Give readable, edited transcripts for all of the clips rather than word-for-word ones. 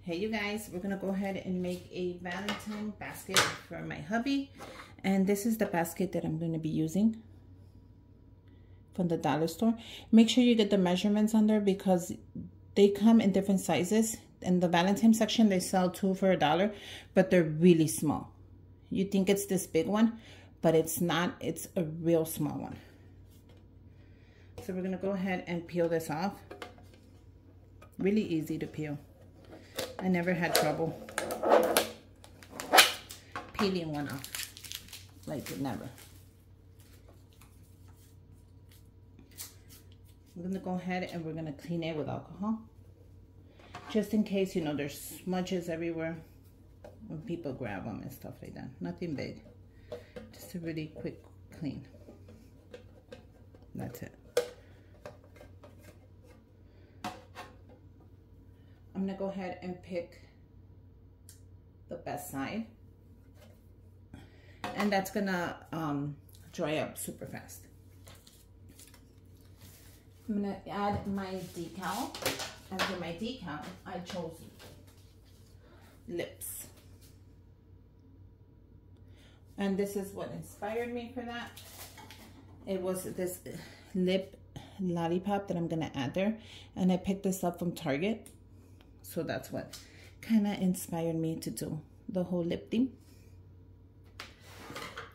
Hey you guys, we're gonna go ahead and make a Valentine basket for my hubby, and this is the basket that I'm gonna be using from the dollar store. Make sure you get the measurements on there because they come in different sizes. In the Valentine section they sell 2 for $1, but they're really small. You think it's this big one, but it's not. It's a real small one. So we're gonna go ahead and peel this off. Really easy to peel. I never had trouble peeling one off, like never. We're gonna go ahead and we're gonna clean it with alcohol, just in case, you know, there's smudges everywhere when people grab them and stuff like that. Nothing big, just a really quick clean. That's it. I'm gonna go ahead and pick the best side, and that's gonna dry up super fast. I'm gonna add my decal, and for my decal I chose lips, and this is what inspired me for that. It was this lip lollipop that I'm gonna add there, and I picked this up from Target. So that's what kind of inspired me to do the whole lip thing.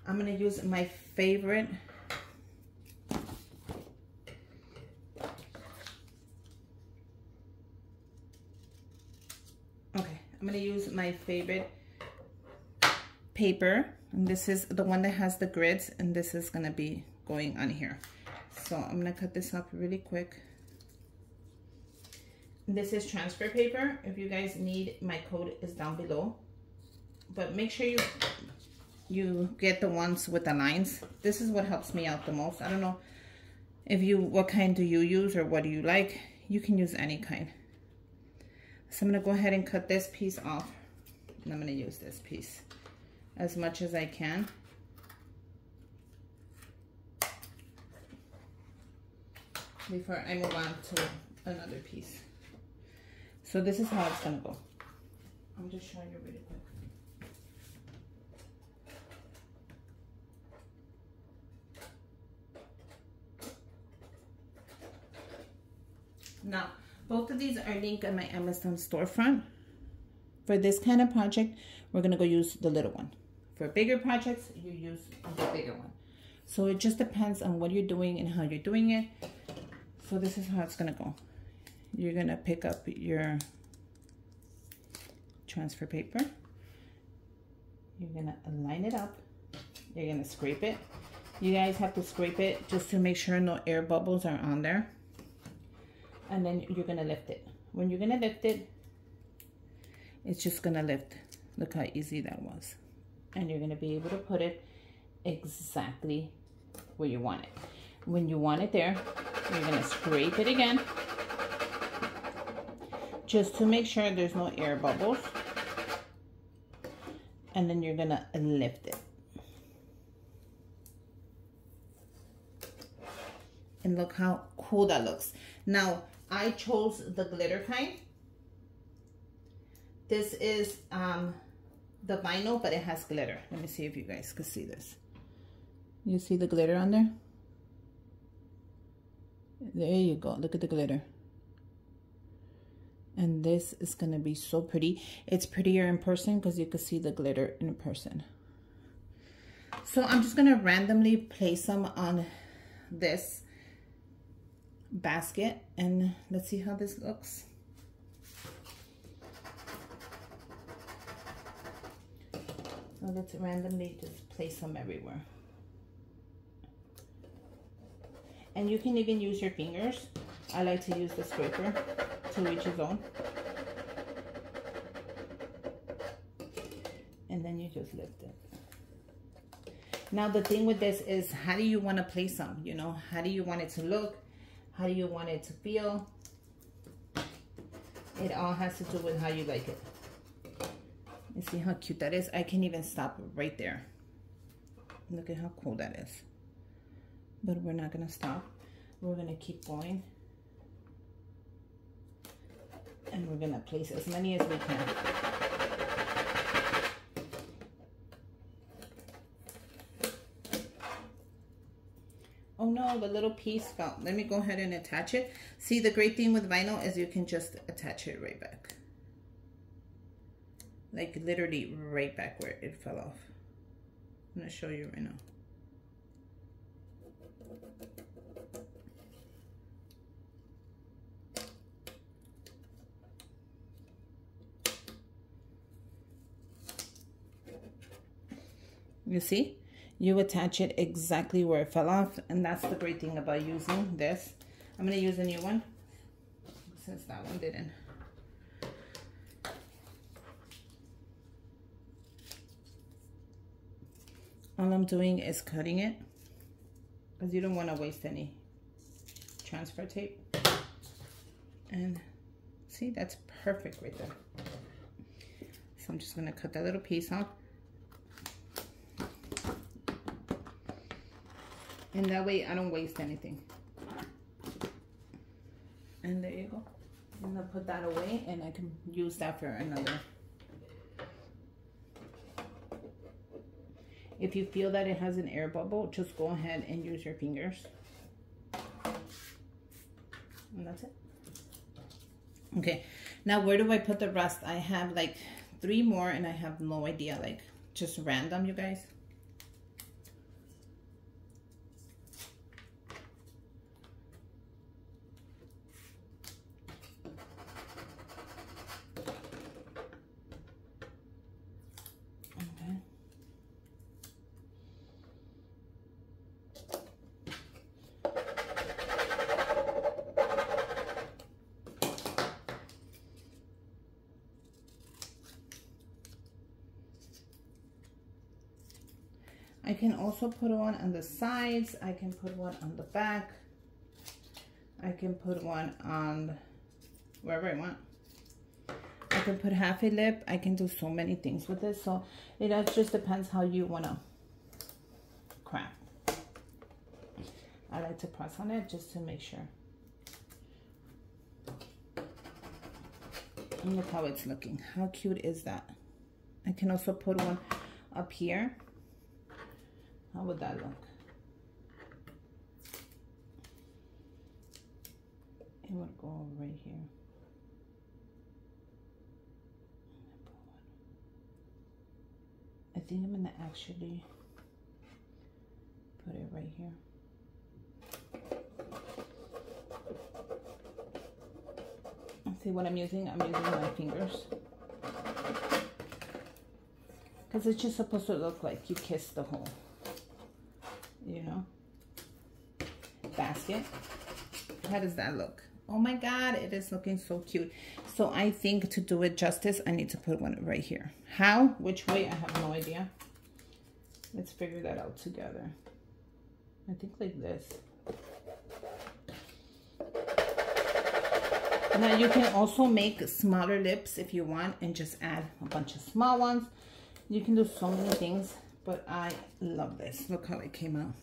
I'm going to use my favorite paper, and this is the one that has the grids, and this is going to be going on here. So I'm going to cut this up really quick. This is transfer paper. If you guys need, my code is down below, but make sure you get the ones with the lines. This is what helps me out the most. I don't know what kind do you use or what do you like. You can use any kind. So I'm gonna go ahead and cut this piece off, and I'm gonna use this piece as much as I can. Before I move on to another piece. So this is how it's gonna go. I'm just showing you really quick. Now, both of these are linked on my Amazon storefront. For this kind of project, we're gonna go use the little one. For bigger projects, you use the bigger one. So it just depends on what you're doing and how you're doing it. So this is how it's gonna go. You're gonna pick up your transfer paper. You're gonna line it up. You're gonna scrape it. You guys have to scrape it just to make sure no air bubbles are on there. And then you're gonna lift it. When you're gonna lift it, it's just gonna lift. Look how easy that was. And you're gonna be able to put it exactly where you want it. When you want it there, you're gonna scrape it again, just to make sure there's no air bubbles. And then you're gonna lift it. And look how cool that looks. Now, I chose the glitter kind. This is the vinyl, but it has glitter. Let me see if you guys can see this. You see the glitter on there? There you go, look at the glitter. And this is gonna be so pretty. It's prettier in person because you can see the glitter in person. So I'm just gonna randomly place some on this basket, and let's see how this looks. So let's randomly just place them everywhere. And you can even use your fingers. I like to use the scraper, to each his own. And then you just lift it. Now the thing with this is, how do you want to place them? You know, how do you want it to look? How do you want it to feel? It all has to do with how you like it. You see how cute that is? I can even stop right there. Look at how cool that is. But we're not gonna stop. We're gonna keep going. And we're gonna place as many as we can. Oh no, the little piece fell. Let me go ahead and attach it. See, the great thing with vinyl is you can just attach it right back. Like literally right back where it fell off. I'm gonna show you right now. You see? You attach it exactly where it fell off, and that's the great thing about using this. I'm gonna use a new one since that one didn't. All I'm doing is cutting it because you don't want to waste any transfer tape. And see, that's perfect right there. So I'm just gonna cut that little piece off. And that way I don't waste anything. And there you go. I'm gonna put that away and I can use that for another. If you feel that it has an air bubble, just go ahead and use your fingers. And that's it. Okay, now where do I put the rest? I have like 3 more and I have no idea, like just random, you guys. I can also put one on the sides. I can put one on the back. I can put one on wherever I want. I can put half a lip. I can do so many things with this. So it just depends how you want to craft. I like to press on it just to make sure. And look how it's looking. How cute is that? I can also put one up here. How would that look? It would go right here. I think I'm gonna actually put it right here. See what I'm using? I'm using my fingers. Because it's just supposed to look like you kissed the hole. You know, basket. How does that look? Oh my God, it is looking so cute. So I think to do it justice, I need to put one right here. How? Which way? I have no idea. Let's figure that out together. I think like this. Now you can also make smaller lips if you want and just add a bunch of small ones. You can do so many things. But I love this. Look how it came out.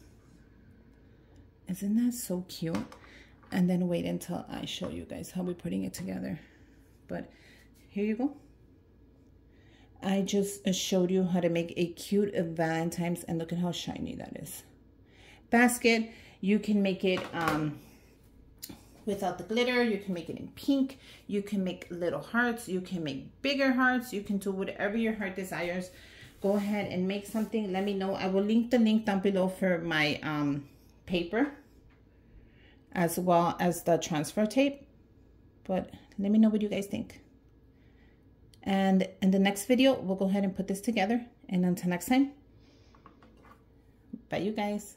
Isn't that so cute? And then wait until I show you guys how we're putting it together. But here you go. I just showed you how to make a cute Valentine's, and look at how shiny that is. Basket, you can make it without the glitter. You can make it in pink. You can make little hearts. You can make bigger hearts. You can do whatever your heart desires. Go ahead and make something. Let me know. I will link the link down below for my paper as well as the transfer tape. But let me know what you guys think. And in the next video, we'll go ahead and put this together. And until next time, bye you guys.